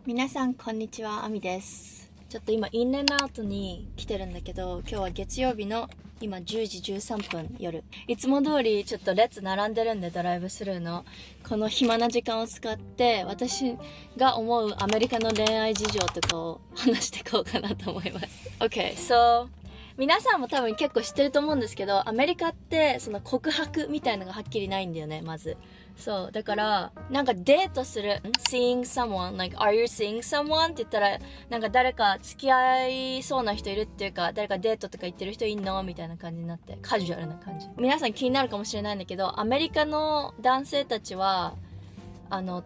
皆さんこんにちは、あみです。ちょっと今インレンアウトに来てるんだけど、今日は月曜日の今10時13分夜。いつも通りちょっと列並んでるんでドライブスルーのこの暇な時間を使って私が思うアメリカの恋愛事情とかを話していこうかなと思います。Okay, so 皆さんも多分結構知ってると思うんですけど、アメリカってその告白みたいのがはっきりないんだよね、まず。そう。だから、なんかデートする。seeing someone, like, are you seeing someone? って言ったら、なんか誰か付き合いそうな人いるっていうか、誰かデートとか言ってる人いんのみたいな感じになって、カジュアルな感じ。皆さん気になるかもしれないんだけど、アメリカの男性たちは、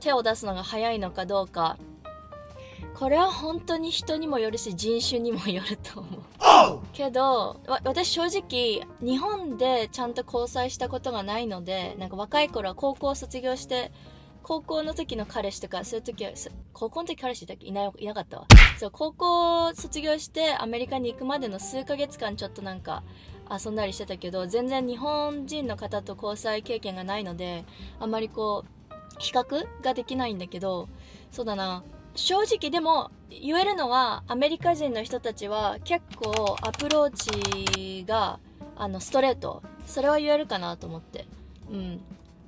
手を出すのが早いのかどうか、これは本当に人にもよるし人種にもよると思うけど私正直日本でちゃんと交際したことがないので、なんか若い頃は高校卒業して高校の時の彼氏とかそういう時は高校の時彼氏いなかったわ。そう高校卒業してアメリカに行くまでの数ヶ月間ちょっとなんか遊んだりしてたけど、全然日本人の方と交際経験がないのであんまりこう比較ができないんだけど、そうだな、正直でも言えるのはアメリカ人の人たちは結構アプローチがストレート、それは言えるかなと思って。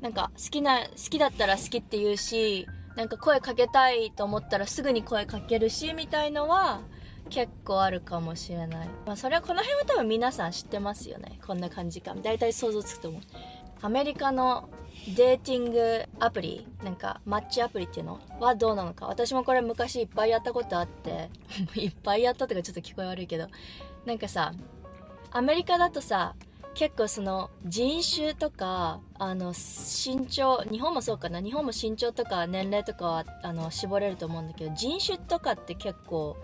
なんか好きだったら好きって言うし、なんか声かけたいと思ったらすぐに声かけるしみたいのは結構あるかもしれない。それはこの辺は多分皆さん知ってますよね。こんな感じかだいたい想像つくと思う。アメリカのデーティングアプリ、なんかマッチアプリっていうのはどうなのか。私もこれ昔いっぱいやったことあっていっぱいやったとかちょっと聞こえ悪いけど、なんかさ、アメリカだとさ、結構その人種とか身長、日本もそうかな、日本も身長とか年齢とかは絞れると思うんだけど、人種とかって結構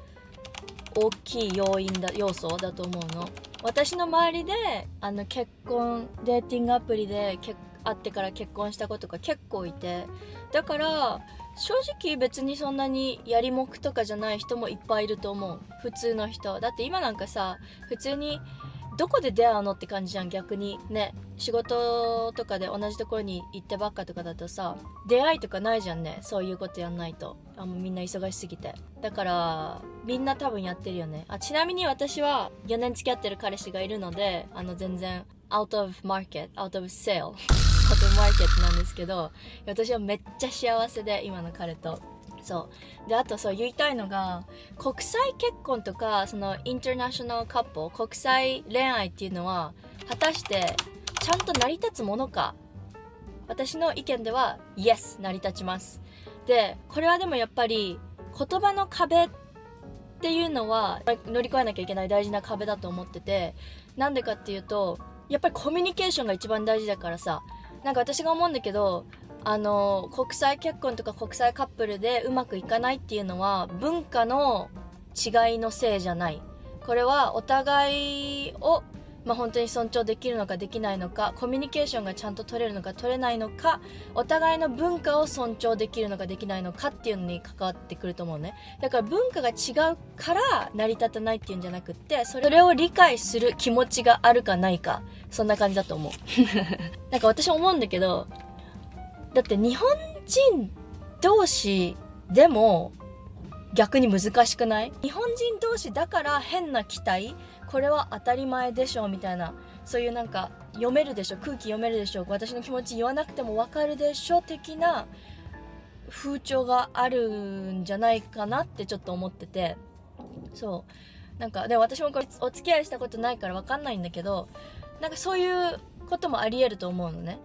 大きい要素だと思うの。私の周りで結婚デーティングアプリで会ってから結婚した子とか結構いて、だから正直別にそんなにやりもくとかじゃない人もいっぱいいると思う。普通の人だって今なんかさ、普通にどこで出会うのって感じじゃん。逆にね、仕事とかで同じところに行ってばっかとかだとさ、出会いとかないじゃんね。そういうことやんないとみんな忙しすぎて。だからみんな多分やってるよね。ちなみに私は4年付き合ってる彼氏がいるので、全然out of market out of sale out of market なんですけど、私はめっちゃ幸せで今の彼と。そうで、あとそう言いたいのが、国際結婚とかそのインターナショナルカップル、国際恋愛っていうのは果たしてちゃんと成り立つものか。私の意見では Yes 成り立ちます。でこれはでもやっぱり言葉の壁っていうのは乗り越えなきゃいけない大事な壁だと思ってて、なんでかっていうとやっぱりコミュニケーションが一番大事だからさ。なんか私が思うんだけど、国際結婚とか国際カップルでうまくいかないっていうのは文化の違いのせいじゃない。これはお互いを本当に尊重できるのかできないのか、コミュニケーションがちゃんと取れるのか取れないのか、お互いの文化を尊重できるのかできないのかっていうのに関わってくると思うね。だから文化が違うから成り立たないっていうんじゃなくって、それを理解する気持ちがあるかないか、そんな感じだと思うなんか私思うんだけど、だって日本人同士でも逆に難しくない？日本人同士だから変な期待、これは当たり前でしょみたいな、そういうなんか読めるでしょ、空気読めるでしょ、私の気持ち言わなくてもわかるでしょ的な風潮があるんじゃないかなってちょっと思ってて。そうなんかで私もこれお付き合いしたことないからわかんないんだけど、なんかそういうこともあり得ると思うのね。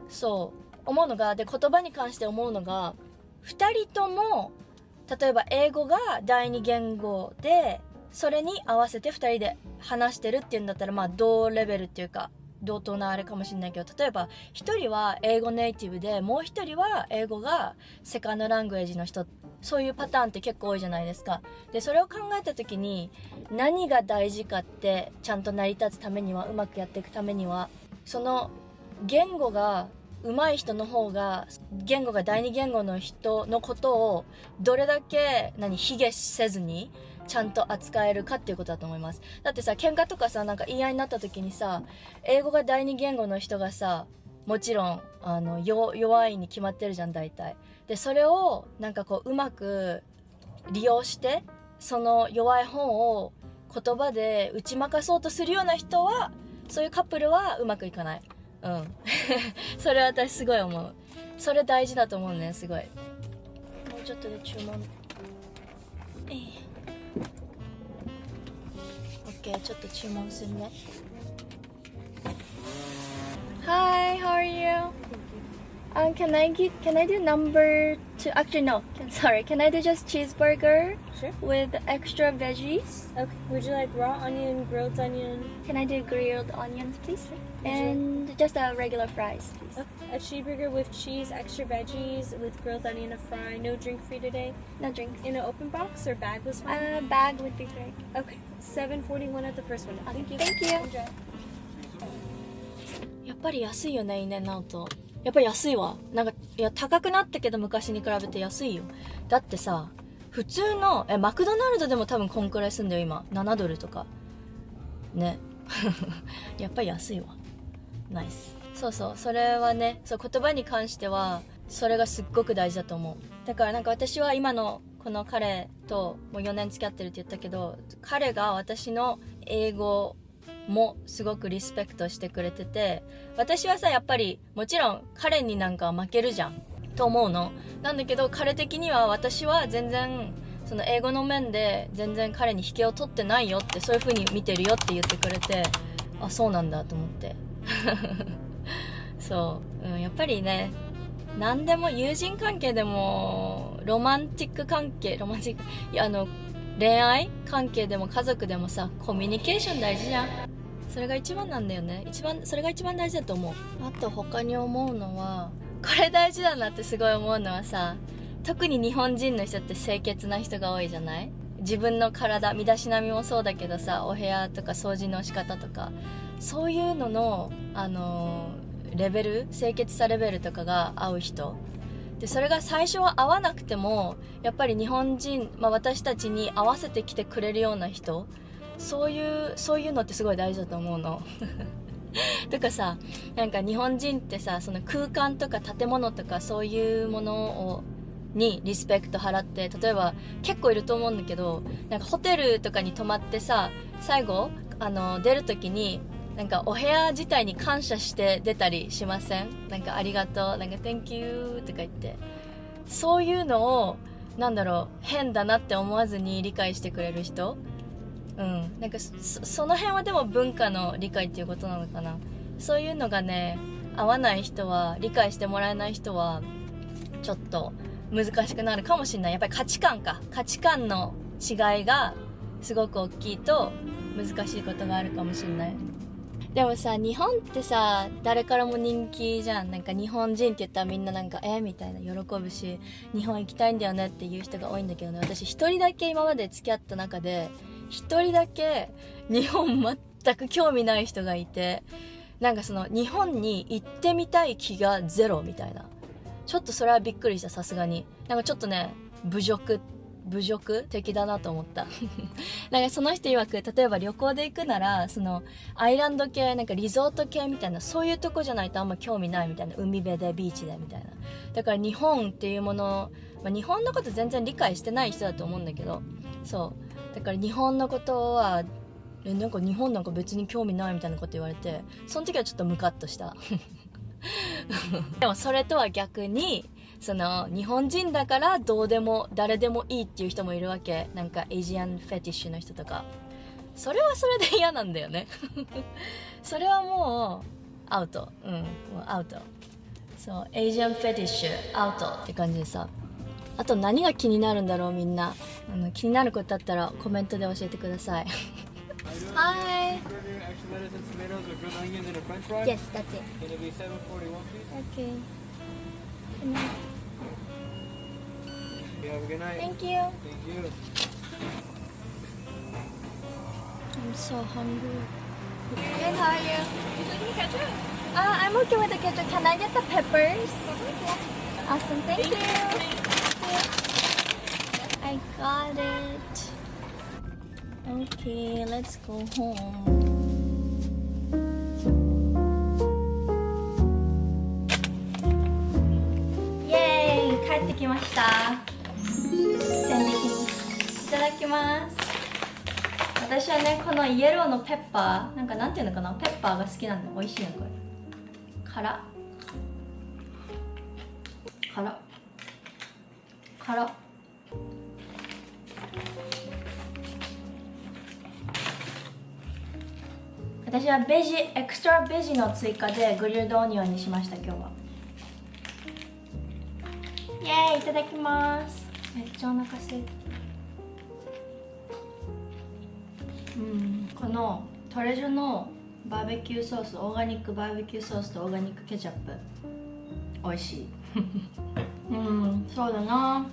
そう思うのが、で言葉に関して思うのが、2人とも例えば英語が第二言語でそれに合わせて2人で話してるっていうんだったら、同レベルっていうか同等なあれかもしれないけど、例えば1人は英語ネイティブでもう1人は英語がセカンドラングエージの人、そういうパターンって結構多いじゃないですか。でそれを考えた時に何が大事かって、ちゃんと成り立つためには、うまくやっていくためには、その言語が上手い人の方が、言語が第二言語の人のことをどれだけ卑下せずにちゃんと扱えるかっていうことだと思います。だってさ、喧嘩とかさ、なんか言い合いになった時にさ、英語が第二言語の人がさ、もちろん弱いに決まってるじゃん大体。でそれをなんかこううまく利用してその弱い方を言葉で打ち負かそうとするような人は、そういうカップルはうまくいかない。それは私すごい思う。それ大事だと思うね、すごい。もうちょっとで注文。OK、ちょっと注文するね。Hi, how are you? Can I do number two? Actually, no. Can I do just cheeseburger? Sure. With extra veggies? Okay. Would you like raw onion, grilled onion? Can I do grilled onions, please? And just a regular fries, please. Okay. A cheeseburger with cheese, extra veggies, with grilled onion, a fry. No drink free today. No drinks. In an open box or bag was fine. Bag would be great. Okay. $7.41 at the first one. Thank you. Thank you. Enjoy. やっぱり安いよね、インエンアウト。やっぱり安いわ。なんか、いや、高くなったけど昔に比べて安いよ。だってさ、普通の、マクドナルドでも多分こんくらいすんだよ、今。7ドルとか。ね。やっぱり安いわ。ナイス。そうそう、それはね、そう、言葉に関しては、それがすっごく大事だと思う。だからなんか私は今の、この彼ともう4年付き合ってるって言ったけど、彼が私の英語もすごくリスペクトしてくれてて、私はさ、やっぱりもちろん彼になんか負けるじゃんと思うの。なんだけど彼的には私は全然その英語の面で全然彼に引けを取ってないよって、そういう風に見てるよって言ってくれて、あ、そうなんだと思ってそう、やっぱりね、何でも友人関係でもロマンティック関係、恋愛関係でも家族でもさ、コミュニケーション大事じゃん。それが一番なんだよね。それが一番大事だと思う。あと他に思うのは、これ大事だなってすごい思うのはさ、特に日本人の人って清潔な人が多いじゃない？自分の体、身だしなみもそうだけどさ、お部屋とか掃除の仕方とか、そういうののレベル、清潔さレベルとかが合う人で、それが最初は合わなくてもやっぱり日本人、私たちに合わせてきてくれるような人、そういうのってすごい大事だと思うのとかさ、なんか日本人ってさ、その空間とか建物とかそういうものにリスペクト払って、例えば結構いると思うんだけど、なんかホテルとかに泊まってさ、最後出る時になんかお部屋自体に感謝して出たりしません？なんかありがとう、なんか Thank you とか言って、そういうのをなんだろう、変だなって思わずに理解してくれる人、なんかその辺はでも文化の理解っていうことなのかな。そういうのがね、合わない人は、理解してもらえない人はちょっと難しくなるかもしれない。やっぱり価値観の違いがすごく大きいと難しいことがあるかもしれない。でもさ、日本ってさ、誰からも人気じゃん。なんか日本人って言ったらみんななんかみたいな喜ぶし、日本行きたいんだよねっていう人が多いんだけどね、私一人だけ今まで付き合った中で一人だけ日本全く興味ない人がいて、なんかその日本に行ってみたい気がゼロみたいな。ちょっとそれはびっくりした、さすがに。なんかちょっとね、侮辱的だなと思ったなんかその人曰く、例えば旅行で行くならそのアイランド系、なんかリゾート系みたいな、そういうとこじゃないとあんま興味ないみたいな、海辺でビーチでみたいな。だから日本っていうもの、日本のこと全然理解してない人だと思うんだけど、そうだから日本のことはなんか日本なんか別に興味ないみたいなこと言われて、その時はちょっとムカッとしたでもそれとは逆に、その日本人だからどうでも誰でもいいっていう人もいるわけ。なんかエイジアンフェティッシュの人とか、それはそれで嫌なんだよねそれはもうアウト、もうアウト。そう、エイジアンフェティッシュアウトって感じでさ。あと何が気になるんだろうみんな。気になることあったらコメントで教えてくださいHi. Yes, that's it. It'll be $7.41, please. Okay. You have a good night. Thank you. Thank you. I'm so hungry. Good, how are you? Would you like the ketchup? I'm okay with the ketchup. Can I get the peppers? Awesome, thank you. I got it. Okay, let's go home. イエーイ、帰ってきました。戦利品。私はねこのイエローのペッパーなんていうのかな、ペッパーが好きなんで美味しいのこれ。辛私はエクストラベジの追加でグリルドオニオンにしました今日は。イエーイ、いただきます。めっちゃお腹すいた。このトレジョのバーベキューソース、オーガニックバーベキューソースとオーガニックケチャップ美味しいそうだな。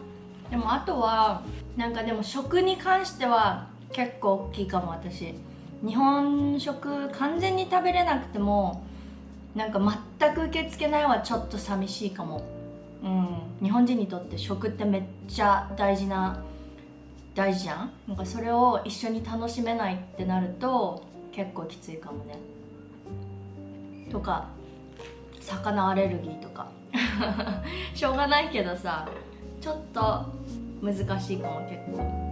でもあとはでも食に関しては結構大きいかも。私日本食完全に食べれなくても全く受け付けないはちょっと寂しいかも。日本人にとって食ってめっちゃ大事じゃん。それを一緒に楽しめないってなると結構きついかもね。とか魚アレルギーとかしょうがないけどさ、ちょっと難しいかも結構。